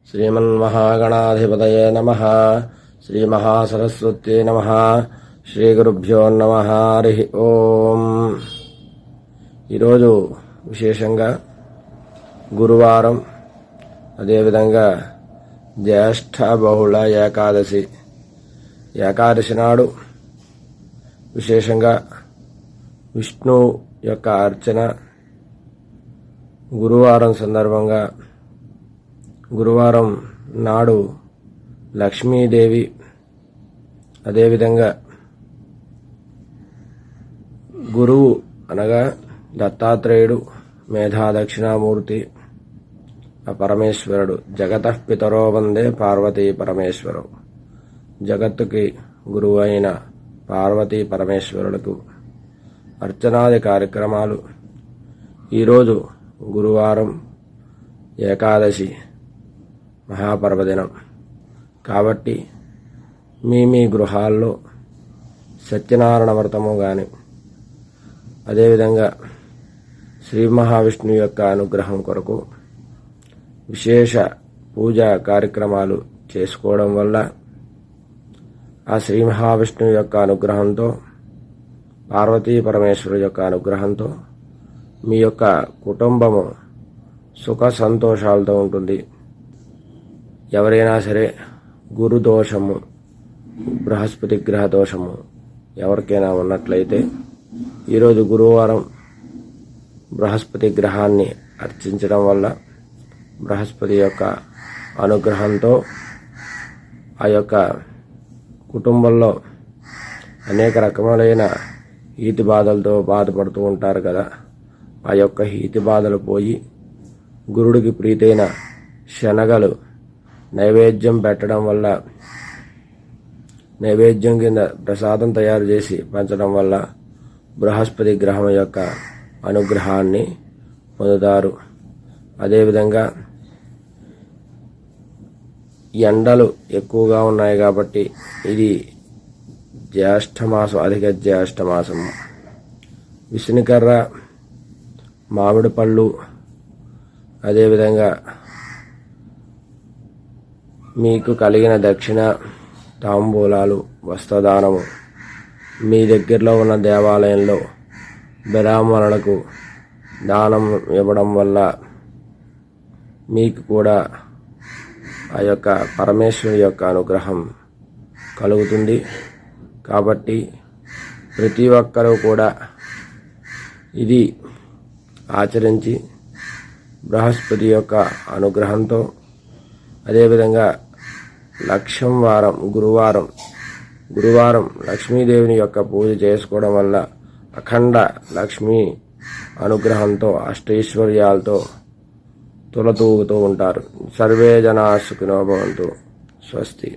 శ్రీమన్మహాగణాధిపతయే నమః. శ్రీమహాసరస్వత్యై నమః. శ్రీగురుభ్యో నమః. హరి ఓం. ఈరోజు విశేషంగా గురువారం, అదేవిధంగా జ్యేష్ఠ బహుళ ఏకాదశి. ఏకాదశి నాడు విశేషంగా విష్ణు యొక్క అర్చన, గురువారం సందర్భంగా గురువారం నాడు లక్ష్మీదేవి, అదేవిధంగా గురువు అనగా దత్తాత్రేయుడు, మేధా దక్షిణామూర్తి, పరమేశ్వరుడు. జగతః పితరో వందే పార్వతీ పరమేశ్వరు. జగత్తుకి గురువు అయిన పార్వతీ పరమేశ్వరులకు అర్చనాది కార్యక్రమాలు. ఈరోజు గురువారం ఏకాదశి మహాపర్వదినం కాబట్టి మీ గృహాల్లో సత్యనారాయణ వ్రతము కానీ, అదేవిధంగా శ్రీ మహావిష్ణువు యొక్క అనుగ్రహం కొరకు విశేష పూజా కార్యక్రమాలు చేసుకోవడం వల్ల ఆ శ్రీ మహావిష్ణువు యొక్క అనుగ్రహంతో, పార్వతీ పరమేశ్వరు యొక్క అనుగ్రహంతో మీ యొక్క కుటుంబము సుఖ సంతోషాలతో ఉంటుంది. ఎవరైనా సరే గురు దోషము, బృహస్పతి గ్రహ దోషము ఎవరికైనా ఉన్నట్లయితే ఈరోజు గురువారం బృహస్పతి గ్రహాన్ని అర్చించడం వల్ల బృహస్పతి యొక్క అనుగ్రహంతో ఆ యొక్క కుటుంబంలో అనేక రకములైన ఈతి బాధలతో బాధపడుతూ ఉంటారు కదా, ఆ యొక్క ఈతి బాధలు పోయి గురుడికి ప్రీతైన శనగలు నైవేద్యం పెట్టడం వల్ల, నైవేద్యం కింద ప్రసాదం తయారు చేసి పంచడం వల్ల బృహస్పతి గ్రహం యొక్క అనుగ్రహాన్ని పొందుతారు. అదేవిధంగా ఎండలు ఎక్కువగా ఉన్నాయి కాబట్టి ఇది జ్యేష్ఠమాసం, అధిక జ్యేష్ఠమాసం. విసునికర్ర, మామిడి పళ్ళు, అదేవిధంగా మీకు కలిగిన దక్షిణ, తాంబూలాలు, వస్త్రదానము మీ దగ్గరలో ఉన్న దేవాలయంలో బ్రాహ్మణులకు దానం ఇవ్వడం వల్ల మీకు కూడా ఆ యొక్క పరమేశ్వరుని యొక్క అనుగ్రహం కలుగుతుంది. కాబట్టి ప్రతి ఒక్కరూ కూడా ఇది ఆచరించి బృహస్పతి యొక్క అనుగ్రహంతో, అదేవిధంగా గురువారం లక్ష్మీదేవిని యొక్క పూజ చేసుకోవడం వల్ల అఖండ లక్ష్మీ అనుగ్రహంతో, అష్టైశ్వర్యాలతో తులతూగుతూ ఉంటారు. సర్వే జనా సుఖినో భవంతు. స్వస్తి.